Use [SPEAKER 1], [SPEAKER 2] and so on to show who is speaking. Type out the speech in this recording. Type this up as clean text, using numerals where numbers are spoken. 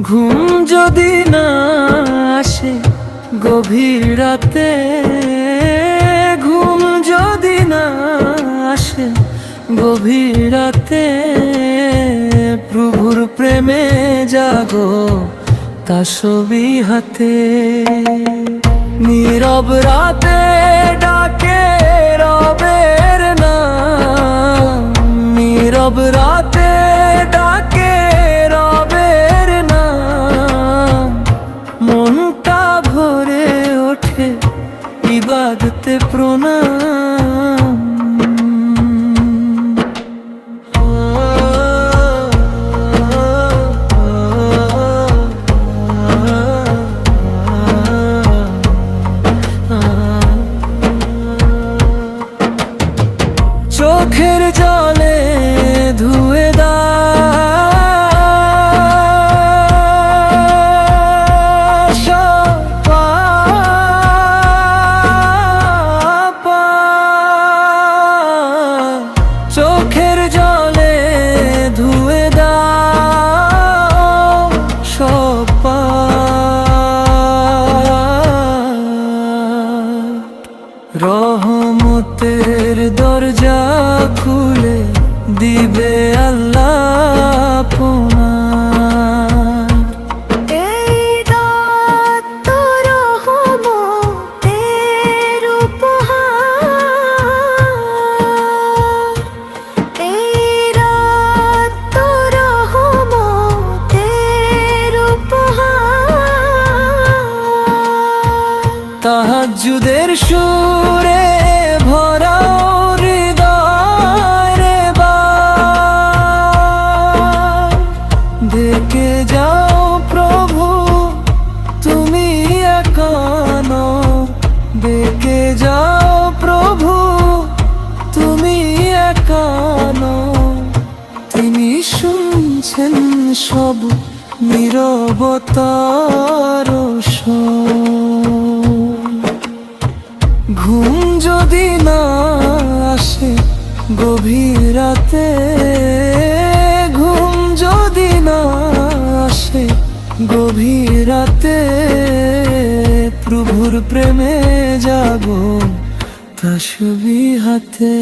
[SPEAKER 1] ঘুম যদি না আসে গভীর রাতে, ঘুম যদি না আসে গভীর রাতে, প্রভুর প্রেমে জাগো তাসবি হাতে। নীরব রাতে ডাকে রবের নাম, নীরব রাতে ডাকে রবের নাম, মনটা ভরে ওঠে ইবাদতে প্রণাম। চোখের জলে ধুয়ে চোখের জলে ধুয়ে দাও সব রহমতের দরজা খুলে দিবে আল্লাহ আপনার।
[SPEAKER 2] এই রাত তো রহমতের উপহার, এই রাত তো রহমতের উপহার।
[SPEAKER 1] তাহাজ্জুদের সুরে ভরাও হৃদয় রে বার, দেখে যাও প্রভু তুমি একানো, দেখে যাও প্রভু তুমি একানো। তিনি শুনছেন সব নীরবতার শোন। ঘুম যদি না আসে গভীর রাতে, ঘুম যদি না আসে গভীর রাতে, প্রভুর প্রেমে জাগো তাসবি হাতে।